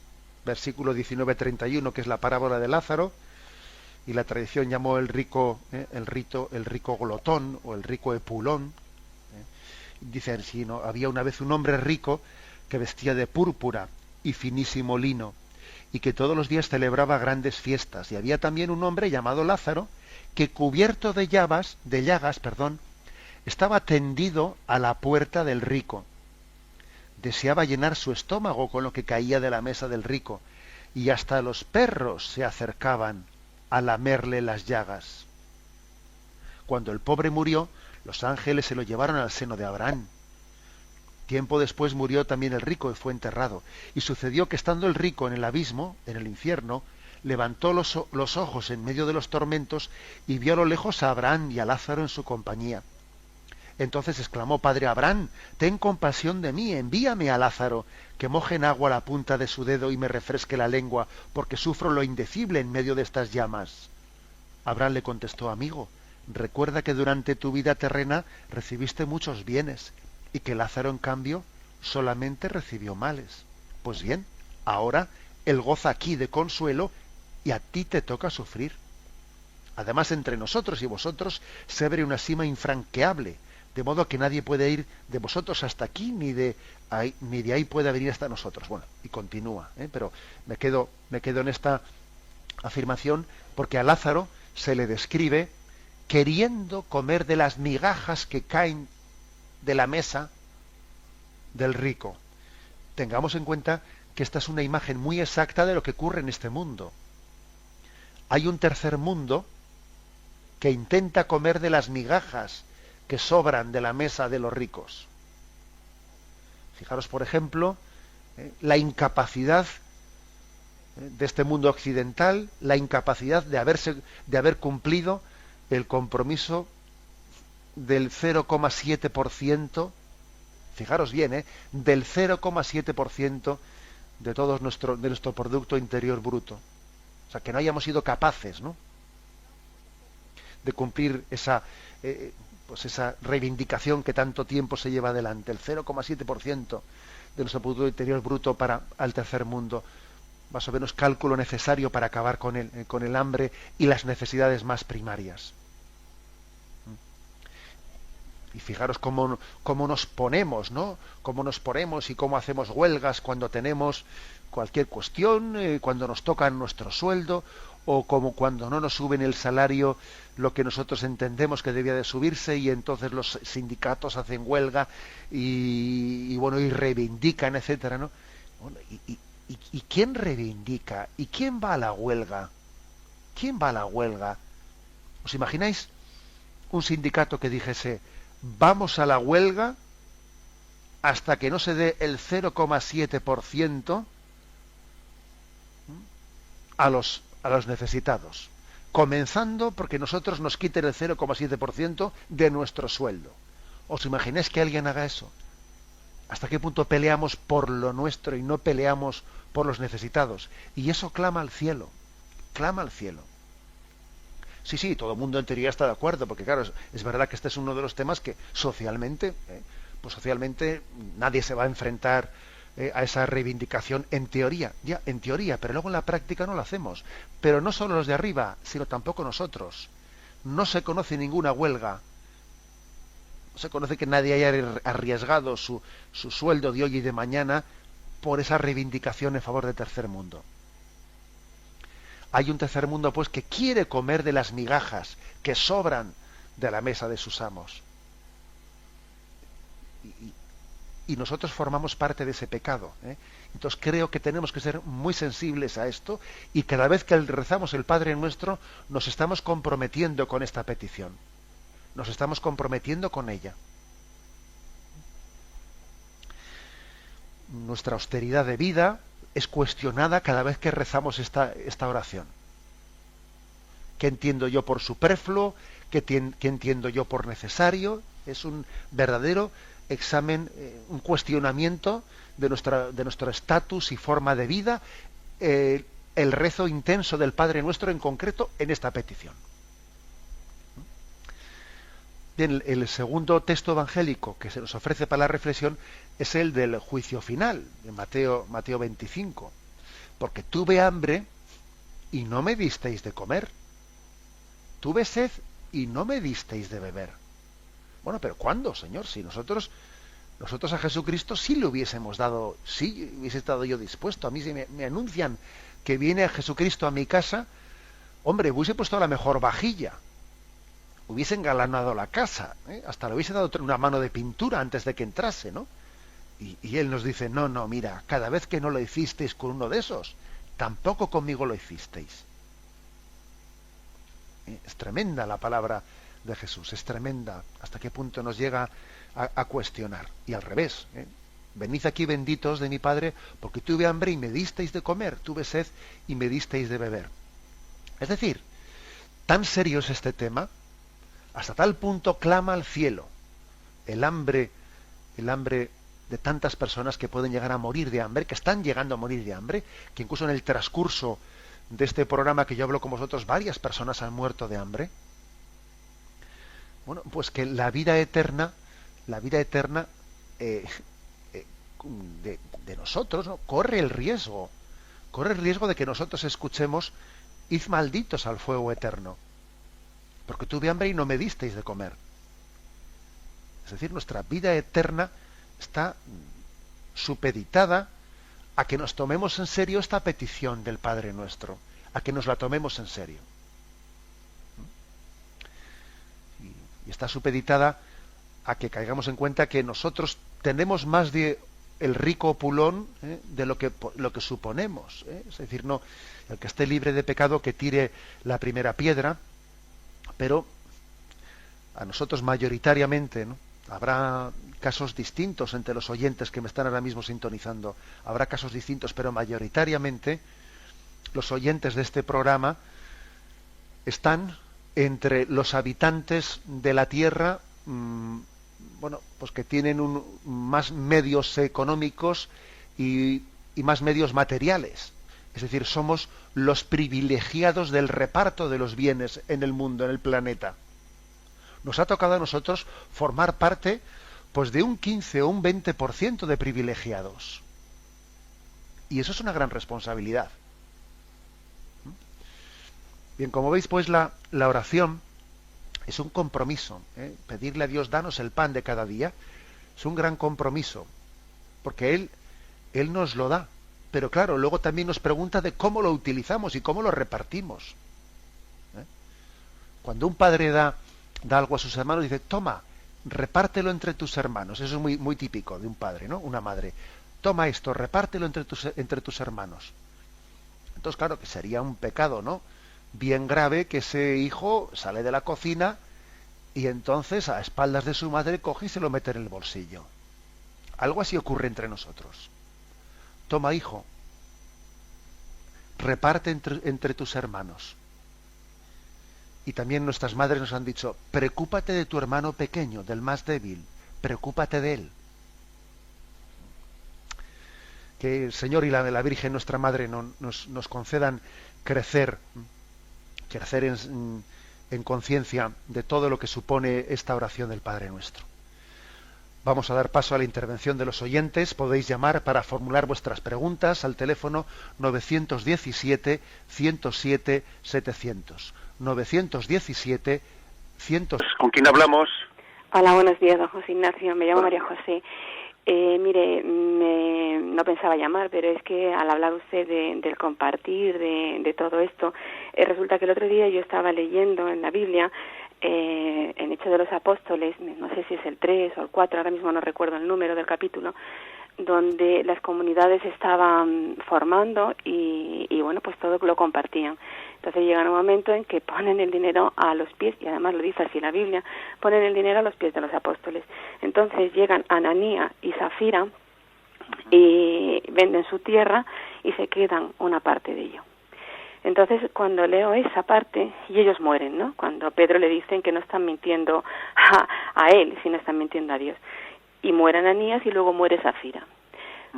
versículo 19-31, que es la parábola de Lázaro, y la tradición llamó el rico glotón o el rico epulón. Dice así, ¿no? Había una vez un hombre rico que vestía de púrpura y finísimo lino, y que todos los días celebraba grandes fiestas. Y había también un hombre llamado Lázaro, que cubierto de llagas, estaba tendido a la puerta del rico. Deseaba llenar su estómago con lo que caía de la mesa del rico, y hasta los perros se acercaban a lamerle las llagas. Cuando el pobre murió, los ángeles se lo llevaron al seno de Abraham. Tiempo después murió también el rico y fue enterrado. Y sucedió que estando el rico en el abismo, en el infierno, levantó los ojos en medio de los tormentos y vio a lo lejos a Abraham y a Lázaro en su compañía. Entonces exclamó: Padre Abraham, ten compasión de mí, envíame a Lázaro, que moje en agua la punta de su dedo y me refresque la lengua, porque sufro lo indecible en medio de estas llamas. Abraham le contestó: Amigo, recuerda que durante tu vida terrena recibiste muchos bienes, y que Lázaro, en cambio, solamente recibió males. Pues bien, ahora él goza aquí de consuelo y a ti te toca sufrir. Además, entre nosotros y vosotros se abre una sima infranqueable, de modo que nadie puede ir de vosotros hasta aquí, ni de ahí puede venir hasta nosotros. Bueno, y continúa, pero me quedo en esta afirmación porque a Lázaro se le describe queriendo comer de las migajas que caen de la mesa del rico. Tengamos en cuenta que esta es una imagen muy exacta de lo que ocurre en este mundo. Hay un tercer mundo que intenta comer de las migajas que sobran de la mesa de los ricos. Fijaros, por ejemplo, la incapacidad de este mundo occidental, la incapacidad de haber cumplido el compromiso del 0,7% fijaros bien, del 0,7% de de nuestro Producto Interior Bruto. O sea, que no hayamos sido capaces, ¿no?, de cumplir pues esa reivindicación que tanto tiempo se lleva adelante, el 0,7% de nuestro Producto Interior Bruto al tercer mundo, más o menos cálculo necesario para acabar con el hambre y las necesidades más primarias. Y fijaros cómo nos ponemos, ¿no? Cómo nos ponemos y cómo hacemos huelgas cuando tenemos cualquier cuestión, cuando nos tocan nuestro sueldo, o como cuando no nos suben el salario lo que nosotros entendemos que debía de subirse, y entonces los sindicatos hacen huelga y reivindican, etcétera, ¿no? Bueno, ¿y quién reivindica? ¿Y quién va a la huelga? ¿Quién va a la huelga? ¿Os imagináis un sindicato que dijese: vamos a la huelga hasta que no se dé el 0,7% a los necesitados, comenzando porque nosotros nos quiten el 0,7% de nuestro sueldo? ¿Os imagináis que alguien haga eso? ¿Hasta qué punto peleamos por lo nuestro y no peleamos por los necesitados? Y eso clama al cielo, clama al cielo. Sí, todo el mundo en teoría está de acuerdo, porque claro, es verdad que este es uno de los temas que socialmente nadie se va a enfrentar a esa reivindicación en teoría, pero luego en la práctica no lo hacemos. Pero no solo los de arriba, sino tampoco nosotros. No se conoce ninguna huelga, no se conoce que nadie haya arriesgado su sueldo de hoy y de mañana por esa reivindicación en favor del tercer mundo. Hay un tercer mundo, pues, que quiere comer de las migajas que sobran de la mesa de sus amos. Y nosotros formamos parte de ese pecado. Entonces creo que tenemos que ser muy sensibles a esto, y cada vez que rezamos el Padre Nuestro nos estamos comprometiendo con esta petición. Nos estamos comprometiendo con ella. Nuestra austeridad de vida es cuestionada cada vez que rezamos esta oración. ¿Qué entiendo yo por superfluo? ¿Qué entiendo yo por necesario? Es un verdadero examen, un cuestionamiento de nuestro estatus y forma de vida, el rezo intenso del Padre Nuestro, en concreto en esta petición. Bien, el segundo texto evangélico que se nos ofrece para la reflexión es el del juicio final, de Mateo 25. Porque tuve hambre y no me disteis de comer. Tuve sed y no me disteis de beber. Bueno, pero ¿cuándo, Señor? Si nosotros a Jesucristo sí le hubiésemos dado, sí hubiese estado yo dispuesto. A mí si me anuncian que viene a Jesucristo a mi casa, hombre, hubiese puesto la mejor vajilla, hubiese engalanado la casa, hasta le hubiese dado una mano de pintura antes de que entrase, ¿no? Y él nos dice: no, mira, cada vez que no lo hicisteis con uno de esos, tampoco conmigo lo hicisteis. Es tremenda la palabra de Jesús, es tremenda hasta qué punto nos llega a cuestionar. Y al revés, venid aquí, benditos de mi Padre, porque tuve hambre y me disteis de comer, tuve sed y me disteis de beber. Es decir, tan serio es este tema, hasta tal punto clama al cielo el hambre de tantas personas que pueden llegar a morir de hambre, que están llegando a morir de hambre, que incluso en el transcurso de este programa que yo hablo con vosotros, varias personas han muerto de hambre. Bueno, pues que la vida eterna de nosotros, ¿no?, corre el riesgo de que nosotros escuchemos: id malditos al fuego eterno, porque tuve hambre y no me disteis de comer. Es decir, nuestra vida eterna está supeditada a que nos tomemos en serio esta petición del Padre Nuestro, a que nos la tomemos en serio. Y está supeditada a que caigamos en cuenta que nosotros tenemos más de el rico opulón de lo que suponemos. Es decir, no, el que esté libre de pecado que tire la primera piedra, pero a nosotros mayoritariamente, ¿no? Habrá casos distintos entre los oyentes que me están ahora mismo sintonizando, habrá casos distintos, pero mayoritariamente los oyentes de este programa están entre los habitantes de la tierra bueno, pues que tienen más medios económicos y más medios materiales. Es decir, somos los privilegiados del reparto de los bienes en el mundo, en el planeta. Nos ha tocado a nosotros formar parte, pues, de un 15 o un 20% de privilegiados. Y eso es una gran responsabilidad. Bien, como veis, pues la oración es un compromiso. Pedirle a Dios, danos el pan de cada día, es un gran compromiso, porque Él nos lo da. Pero claro, luego también nos pregunta de cómo lo utilizamos y cómo lo repartimos. Cuando un padre da algo a sus hermanos, dice, toma, repártelo entre tus hermanos. Eso es muy, muy típico de un padre, ¿no? Una madre. Toma esto, repártelo entre tus hermanos. Entonces, claro, que sería un pecado, ¿no? Bien grave que ese hijo sale de la cocina y entonces a espaldas de su madre coge y se lo mete en el bolsillo. Algo así ocurre entre nosotros. Toma, hijo, reparte entre tus hermanos. Y también nuestras madres nos han dicho, preocúpate de tu hermano pequeño, del más débil, preocúpate de él. Que el Señor y la Virgen, nuestra Madre, nos concedan crecer en conciencia de todo lo que supone esta oración del Padre Nuestro. Vamos a dar paso a la intervención de los oyentes. Podéis llamar para formular vuestras preguntas al teléfono 917-107-700. 917-100. ¿Con quién hablamos? Hola, buenos días, don José Ignacio. Me llamo María José. Mire, no pensaba llamar, pero es que al hablar usted del compartir, de todo esto, resulta que el otro día yo estaba leyendo en la Biblia, en Hechos de los Apóstoles, no sé si es el 3 o el 4, ahora mismo no recuerdo el número del capítulo, donde las comunidades estaban formando y bueno, pues todo lo compartían. Entonces llega un momento en que ponen el dinero a los pies, y además lo dice así la Biblia, ponen el dinero a los pies de los apóstoles. Entonces llegan Ananías y Zafira y venden su tierra y se quedan una parte de ello. Entonces, cuando leo esa parte, y ellos mueren, ¿no? Cuando Pedro le dicen que no están mintiendo a él, sino están mintiendo a Dios. Y muere Ananías y luego muere Zafira.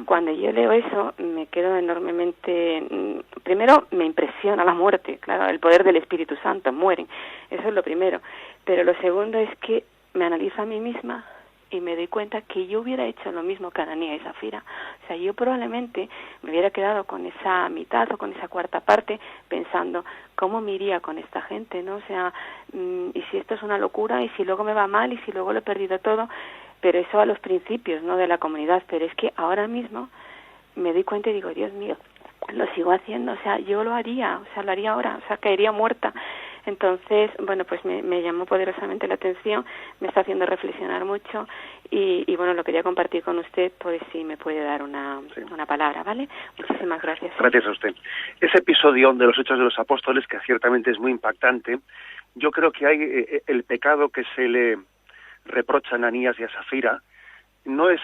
Cuando yo leo eso, me quedo enormemente... Primero, me impresiona la muerte, claro, el poder del Espíritu Santo, mueren. Eso es lo primero. Pero lo segundo es que me analizo a mí misma y me doy cuenta que yo hubiera hecho lo mismo que Ananías y Zafira. O sea, yo probablemente me hubiera quedado con esa mitad o con esa cuarta parte pensando, ¿cómo me iría con esta gente, no? O sea, y si esto es una locura, y si luego me va mal, y si luego lo he perdido todo. Pero eso a los principios, ¿no?, de la comunidad. Pero es que ahora mismo me doy cuenta y digo, Dios mío, lo sigo haciendo, o sea, yo lo haría, o sea, lo haría ahora, o sea, caería muerta. Entonces, bueno, pues me llamó poderosamente la atención, me está haciendo reflexionar mucho y bueno, lo quería compartir con usted, pues si me puede dar una palabra, ¿vale? Muchísimas gracias. Gracias a usted. Ese episodio de los Hechos de los Apóstoles, que ciertamente es muy impactante, yo creo que hay el pecado que se le reprocha a Ananías y a Zafira, no es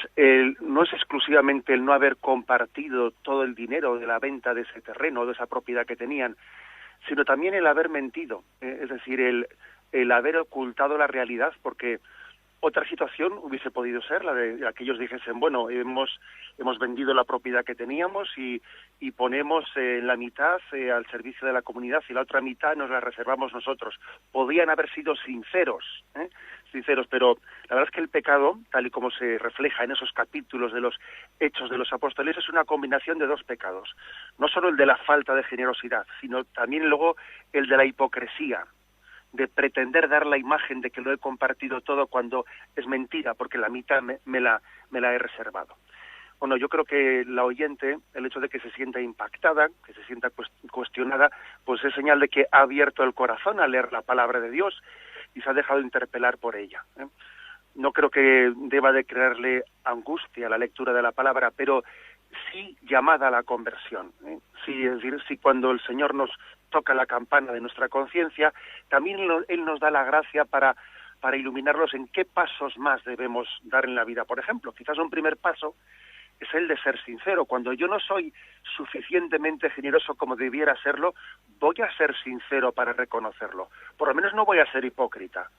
exclusivamente el no haber compartido todo el dinero de la venta de ese terreno, de esa propiedad que tenían, sino también el haber mentido, es decir, el haber ocultado la realidad, porque otra situación hubiese podido ser la de que ellos dijesen, bueno, hemos vendido la propiedad que teníamos y ponemos la mitad al servicio de la comunidad y la otra mitad nos la reservamos nosotros. Podían haber sido sinceros, pero la verdad es que el pecado, tal y como se refleja en esos capítulos de los Hechos de los Apóstoles, es una combinación de dos pecados. No solo el de la falta de generosidad, sino también luego el de la hipocresía, de pretender dar la imagen de que lo he compartido todo cuando es mentira, porque la mitad me la he reservado. Bueno, yo creo que la oyente, el hecho de que se sienta impactada, que se sienta cuestionada, pues es señal de que ha abierto el corazón a leer la palabra de Dios y se ha dejado interpelar por ella. No creo que deba de crearle angustia a la lectura de la palabra, pero sí llamada a la conversión. Sí, es decir, sí, cuando el Señor nos toca la campana de nuestra conciencia, también Él nos da la gracia para iluminarnos en qué pasos más debemos dar en la vida. Por ejemplo, quizás un primer paso es el de ser sincero. Cuando yo no soy suficientemente generoso como debiera serlo, voy a ser sincero para reconocerlo. Por lo menos no voy a ser hipócrita.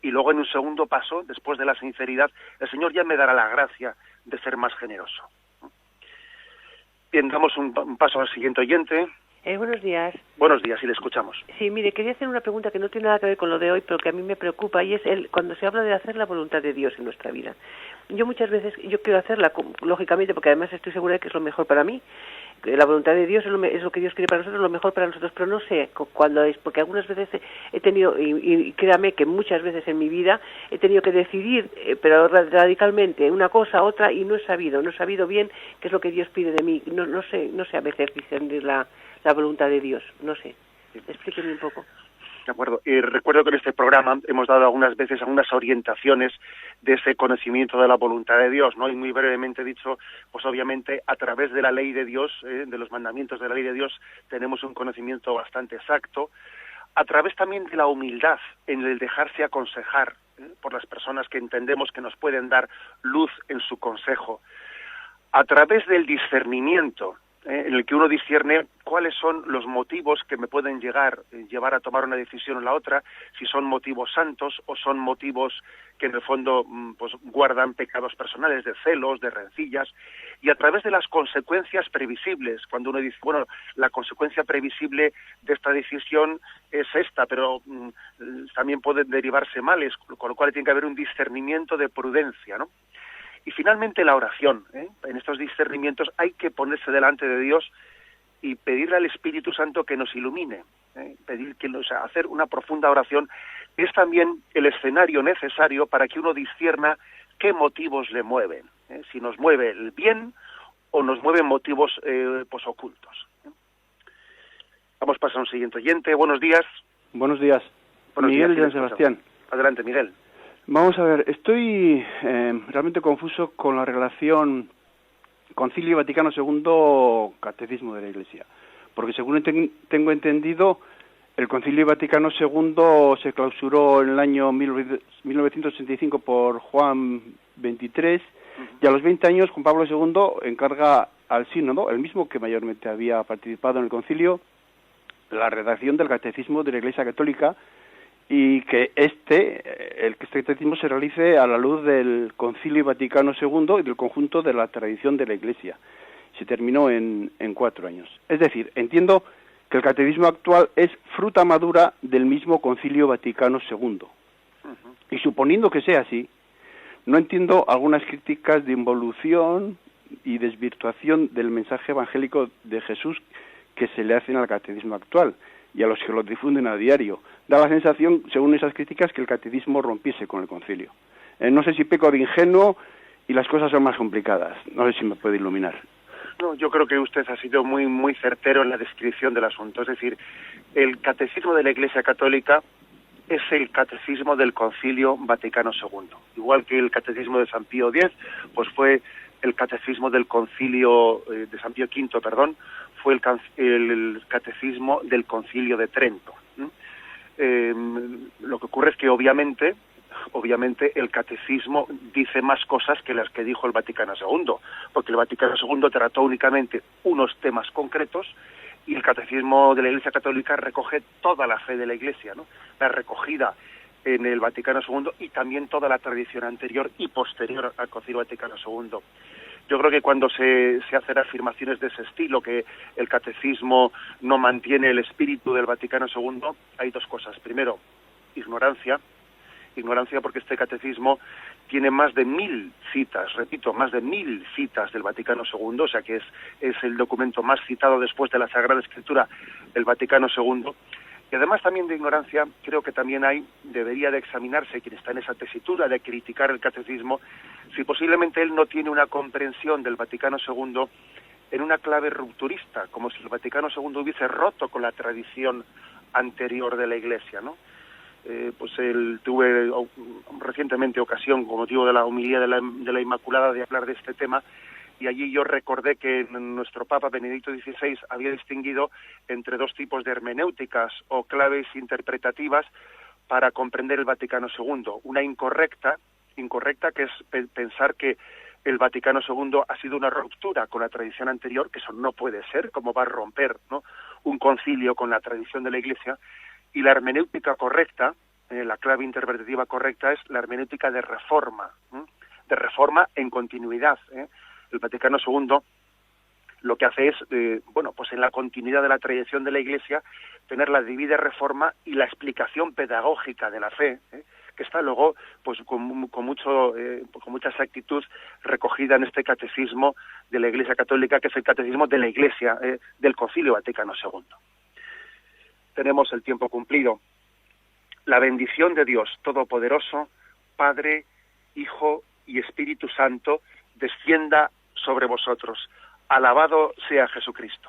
y luego en un segundo paso, después de la sinceridad, el Señor ya me dará la gracia de ser más generoso. Bien, damos un paso al siguiente oyente. Buenos días. Buenos días, y le escuchamos. Sí, mire, quería hacer una pregunta que no tiene nada que ver con lo de hoy, pero que a mí me preocupa, y es cuando se habla de hacer la voluntad de Dios en nuestra vida. Yo muchas veces, yo quiero hacerla, lógicamente, porque además estoy segura de que es lo mejor para mí. La voluntad de Dios es lo que Dios quiere para nosotros, lo mejor para nosotros, pero no sé cuándo es, porque algunas veces he tenido, y créame que muchas veces en mi vida he tenido que decidir, pero radicalmente, una cosa, otra, y no he sabido bien qué es lo que Dios pide de mí. No sé a veces discernir la voluntad de Dios, no sé. Explíqueme un poco. De acuerdo. Recuerdo que en este programa hemos dado algunas veces algunas orientaciones de ese conocimiento de la voluntad de Dios, ¿no? Y muy brevemente dicho, pues obviamente a través de la ley de Dios, de los mandamientos de la ley de Dios, tenemos un conocimiento bastante exacto. A través también de la humildad, en el dejarse aconsejar por las personas que entendemos que nos pueden dar luz en su consejo. A través del discernimiento, en el que uno discierne cuáles son los motivos que me pueden llevar a tomar una decisión o la otra, si son motivos santos o son motivos que en el fondo pues guardan pecados personales de celos, de rencillas, y a través de las consecuencias previsibles, cuando uno dice, bueno, la consecuencia previsible de esta decisión es esta, pero también pueden derivarse males, con lo cual tiene que haber un discernimiento de prudencia, ¿no? Y finalmente la oración, en estos discernimientos hay que ponerse delante de Dios y pedirle al Espíritu Santo que nos ilumine, hacer una profunda oración, que es también el escenario necesario para que uno discierna qué motivos le mueven, si nos mueve el bien o nos mueven motivos pues ocultos. Vamos a pasar a un siguiente oyente. Buenos días. Buenos días. Miguel de San Sebastián. Adelante, Miguel. Vamos a ver, estoy realmente confuso con la relación Concilio Vaticano II, Catecismo de la Iglesia, porque según tengo entendido, el Concilio Vaticano II se clausuró en el año 1965 por Juan XXIII, y a los 20 años Juan Pablo II encarga al sínodo, el mismo que mayormente había participado en el concilio, la redacción del Catecismo de la Iglesia Católica, y que este catecismo se realice a la luz del Concilio Vaticano II y del conjunto de la tradición de la Iglesia. Se terminó en 4 años. Es decir, entiendo que el catecismo actual es fruta madura del mismo Concilio Vaticano II. Y suponiendo que sea así, no entiendo algunas críticas de involución y desvirtuación del mensaje evangélico de Jesús que se le hacen al catecismo actual y a los que lo difunden a diario. Da la sensación, según esas críticas, que el catecismo rompiese con el concilio. No sé si peco de ingenuo y las cosas son más complicadas. No sé si me puede iluminar. No, yo creo que usted ha sido muy certero en la descripción del asunto. Es decir, el catecismo de la Iglesia Católica es el catecismo del Concilio Vaticano II. Igual que el catecismo de San Pío X, pues fue el catecismo del Concilio de San Pío V, fue el catecismo del Concilio de Trento. Lo que ocurre es que obviamente el catecismo dice más cosas que las que dijo el Vaticano II, porque el Vaticano II trató únicamente unos temas concretos y el catecismo de la Iglesia Católica recoge toda la fe de la Iglesia, ¿no? La recogida en el Vaticano II y también toda la tradición anterior y posterior al Concilio Vaticano II. Yo creo que cuando se hacen afirmaciones de ese estilo, que el catecismo no mantiene el espíritu del Vaticano II, hay dos cosas. Primero, ignorancia porque este catecismo tiene más de 1000 citas, repito, más de 1000 citas del Vaticano II, o sea que es el documento más citado después de la Sagrada Escritura, el Vaticano II. Y además también de ignorancia, creo que también debería de examinarse quien está en esa tesitura de criticar el catecismo, si posiblemente él no tiene una comprensión del Vaticano II en una clave rupturista, como si el Vaticano II hubiese roto con la tradición anterior de la Iglesia, ¿no? Pues tuve recientemente ocasión, con motivo de la homilía de la Inmaculada, de hablar de este tema, y allí yo recordé que nuestro Papa Benedicto XVI había distinguido entre dos tipos de hermenéuticas o claves interpretativas para comprender el Vaticano II. Una incorrecta que es pensar que el Vaticano II ha sido una ruptura con la tradición anterior, que eso no puede ser, como va a romper, ¿no?, un concilio con la tradición de la Iglesia. Y la hermenéutica correcta la clave interpretativa correcta es la hermenéutica de reforma en continuidad. El Vaticano II lo que hace es, pues en la continuidad de la tradición de la Iglesia, tener la debida reforma y la explicación pedagógica de la fe, que está luego, pues con mucha exactitud recogida en este catecismo de la Iglesia Católica, que es el catecismo de la Iglesia del Concilio Vaticano II. Tenemos el tiempo cumplido. La bendición de Dios Todopoderoso, Padre, Hijo y Espíritu Santo, descienda sobre vosotros. Alabado sea Jesucristo.